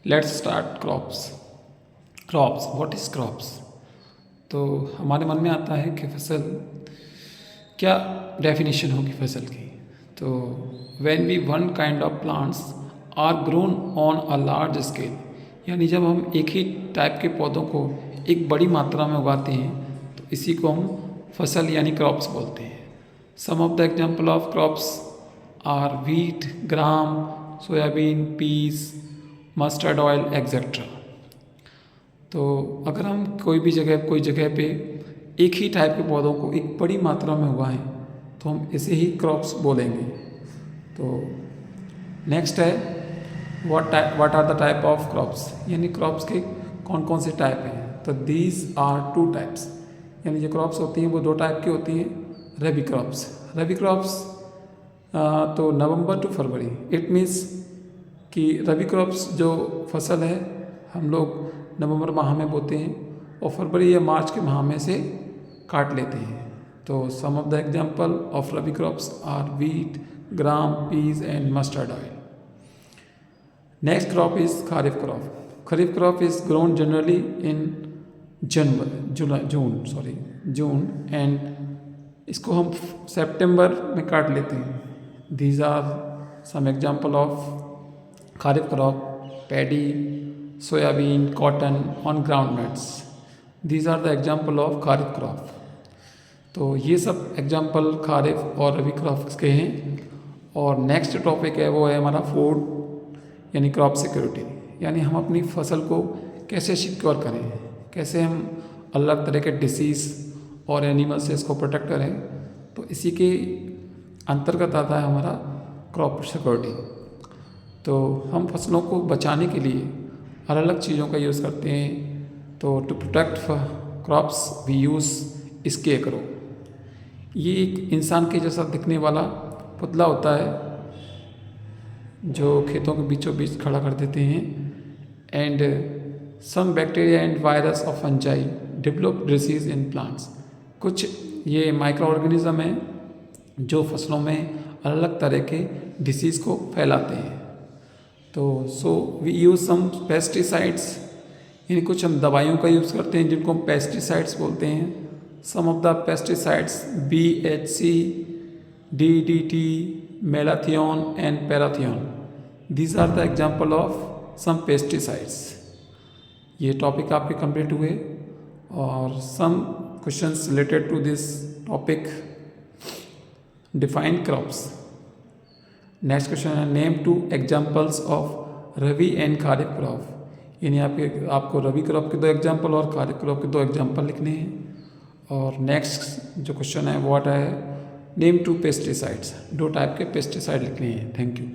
Let's start crops. Crops, what is crops? तो हमारे मन में आता है कि फसल, क्या डेफिनेशन होगी फसल की? तो when we one kind of plants are grown on a large scale, यानी जब हम एक ही टाइप के पौधों को एक बड़ी मात्रा में उगाते हैं तो इसी को हम फसल यानी क्रॉप्स बोलते हैं। Some of the example of crops are wheat, gram, soybean, peas, mustard oil etcetera. तो अगर हम कोई जगह पे एक ही टाइप के पौधों को एक बड़ी मात्रा में उगाएं तो हम इसे ही क्रॉप्स बोलेंगे। तो नेक्स्ट है what are the type of crops, यानी क्रॉप्स के कौन कौन से टाइप हैं। तो दीज आर 2 टाइप्स, यानी जो क्रॉप्स होती हैं वो 2 टाइप की होती हैं। रबी क्रॉप्स तो नवंबर टू फरवरी, इट मीन्स कि रबी क्रॉप्स जो फसल है हम लोग नवंबर माह में बोते हैं और फरवरी या मार्च के माह में से काट लेते हैं। तो some of the example of rabi crops are wheat, gram, peas and mustard oil. Next crop is kharif crop is grown generally in June and इसको हम सितंबर में काट लेते हैं। These are some example of kharif crop: paddy, soybean, cotton on ground nuts. These are the example of kharif crop. तो ये सब एग्जाम्पल खरीफ और रबी क्रॉप्स के हैं। और नेक्स्ट टॉपिक है वो है हमारा फूड यानी क्रॉप सिक्योरिटी, यानी हम अपनी फसल को कैसे सिक्योर करें, कैसे हम अलग तरह के डिसीज़ और एनिमल से इसको प्रोटेक्ट करें। तो इसी के अंतर्गत आता है हमारा क्रॉप सिक्योरिटी। तो हम फसलों को बचाने के लिए अलग अलग चीज़ों का यूज़ करते हैं। तो to protect crops we use scarecrow. ये एक इंसान के जैसा दिखने वाला पुतला होता है जो खेतों के बीचों बीच खड़ा कर देते हैं। And some bacteria and virus of fungi develop disease in plants. कुछ ये माइक्रो ऑर्गेनिज्म हैं जो फसलों में अलग अलग तरह के डिसीज़ को फैलाते हैं। तो so we use some pesticides, यानी कुछ हम दवाइयों का यूज़ करते हैं जिनको हम पेस्टिसाइड्स बोलते हैं। Some of the pesticides BHC, DDT, malathion and parathion. These are the example of some pesticides. ये टॉपिक आपके कंप्लीट हुए और some questions related to this topic. Define crops. Next question है name 2 examples of rabi and kharif crop, यानी आपको रबी crop के 2 example और खरीफ crop के 2 एग्जाम्पल लिखने हैं। और नेक्स्ट जो क्वेश्चन है व्हाट है नेम 2 पेस्टिसाइड्स, 2 टाइप के पेस्टिसाइड लिखने हैं। Thank you.